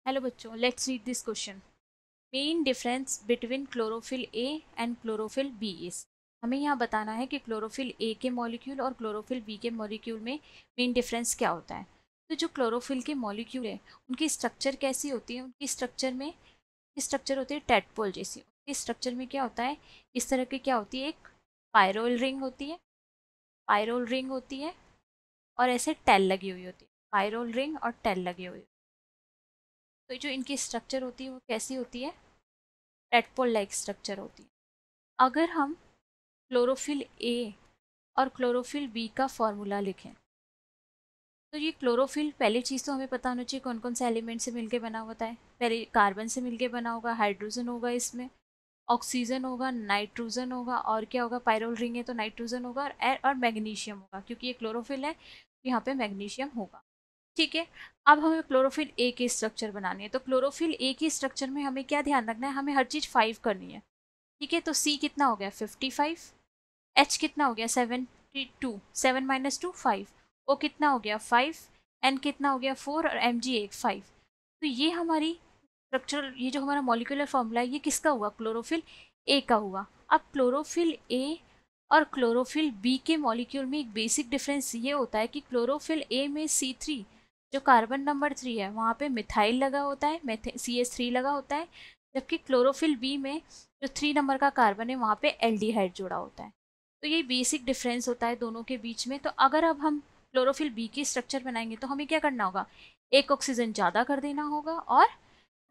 Hello बच्चों, let's read this question. Main difference between chlorophyll A and chlorophyll B is. हमें यहाँ बताना है कि क्लोरोफिल ए के मॉलिक्यूल और क्लोरोफिल बी के मॉलिक्यूल में मेन डिफरेंस क्या होता है। तो जो क्लोरोफिल के मॉलिक्यूल है उनकी स्ट्रक्चर कैसी होती है, उनकी स्ट्रक्चर में स्ट्रक्चर होती है टेडपोल जैसी। उनकी स्ट्रक्चर में क्या होता है, इस तरह की क्या होती है, एक पायरोल रिंग होती है, पायरोल रिंग होती है और ऐसे टेल लगी हुई होती है, पायरोल रिंग और टेल लगी हुई। तो जो इनकी स्ट्रक्चर होती है वो कैसी होती है, टेडपोल लाइक स्ट्रक्चर होती है। अगर हम क्लोरोफिल ए और क्लोरोफिल बी का फॉर्मूला लिखें तो ये क्लोरोफिल, पहली चीज़ तो हमें पता होना चाहिए कौन कौन से एलिमेंट से मिलके बना होता है। पहले कार्बन से मिलके बना होगा, हाइड्रोजन होगा, इसमें ऑक्सीजन होगा, नाइट्रोजन होगा और क्या होगा, पायरोल रिंग है तो नाइट्रोजन होगा और मैग्नीशियम होगा, क्योंकि ये क्लोरोफिल है यहाँ पे मैग्नीशियम होगा। ठीक है। अब हमें क्लोरोफिल ए की स्ट्रक्चर बनानी है, तो क्लोरोफिल ए की स्ट्रक्चर में हमें क्या ध्यान रखना है, हमें हर चीज़ 5 करनी है। ठीक है, तो सी कितना हो गया 55, एच कितना हो गया 72, 7 माइनस 2 5, ओ कितना हो गया 5, एन कितना हो गया 4 और एम जी 8 5। तो ये हमारी स्ट्रक्चरल, ये जो हमारा मॉलिक्यूलर फॉर्मूला है ये किसका हुआ, क्लोरोफिल ए का हुआ। अब क्लोरोफिल ए और क्लोरोफिल बी के मॉलिक्यूल में एक बेसिक डिफरेंस ये होता है कि क्लोरोफिल ए में C3, जो कार्बन नंबर 3 है वहाँ पे मिथाइल लगा होता है, CH3 लगा होता है, जबकि क्लोरोफिल बी में जो 3 नंबर का कार्बन है वहाँ पे एल्डिहाइड जुड़ा होता है। तो ये बेसिक डिफरेंस होता है दोनों के बीच में। तो अगर अब हम क्लोरोफिल बी की स्ट्रक्चर बनाएंगे तो हमें क्या करना होगा, एक ऑक्सीजन ज़्यादा कर देना होगा और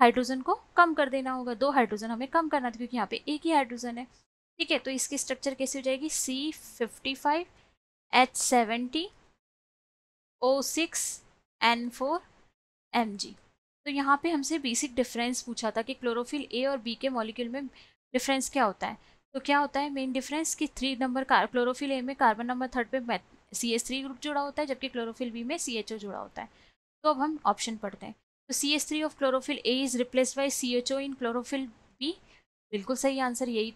हाइड्रोजन को कम कर देना होगा। 2 हाइड्रोजन हमें कम करना था क्योंकि यहाँ पे एक ही हाइड्रोजन है। ठीक है, तो इसकी स्ट्रक्चर कैसी हो जाएगी, C55, H70, O6, N4, Mg। तो यहाँ पे हमसे बेसिक डिफरेंस पूछा था कि क्लोरोफिल ए और बी के मॉलिक्यूल में डिफरेंस क्या होता है। तो क्या होता है मेन डिफरेंस कि 3 नंबर क्लोरोफिल ए में कार्बन नंबर 3 पे CH3 ग्रुप जुड़ा होता है, जबकि क्लोरोफिल बी में CHO जुड़ा होता है। तो अब हम ऑप्शन पढ़ते हैं। तो CH3 of chlorophyll A is replaced by CHO in chlorophyll B. बिल्कुल सही आंसर, यही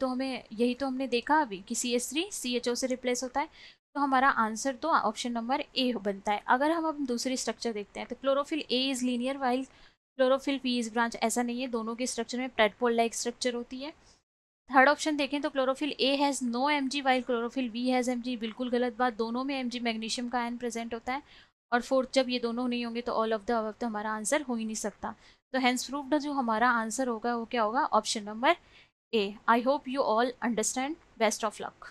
तो हमने देखा अभी कि CH3 CHO से रिप्लेस होता है। तो हमारा आंसर तो ऑप्शन नंबर ए बनता है। अगर हम अब दूसरी स्ट्रक्चर देखते हैं तो chlorophyll A is linear while chlorophyll P is branch. ऐसा नहीं है, दोनों के स्ट्रक्चर में टेडपोल लाइक स्ट्रक्चर होती है। थर्ड ऑप्शन देखें तो chlorophyll A has no Mg while chlorophyll B has Mg। बिल्कुल गलत बात, दोनों में Mg मैग्नीशियम का आयन प्रेजेंट होता है। और फोर्थ, जब ये दोनों नहीं होंगे तो ऑल ऑफ द अबव तो हमारा आंसर हो ही नहीं सकता। तो हेंस प्रूव्ड जो हमारा आंसर होगा वो क्या होगा, option number A. I hope you all understand. Best of luck.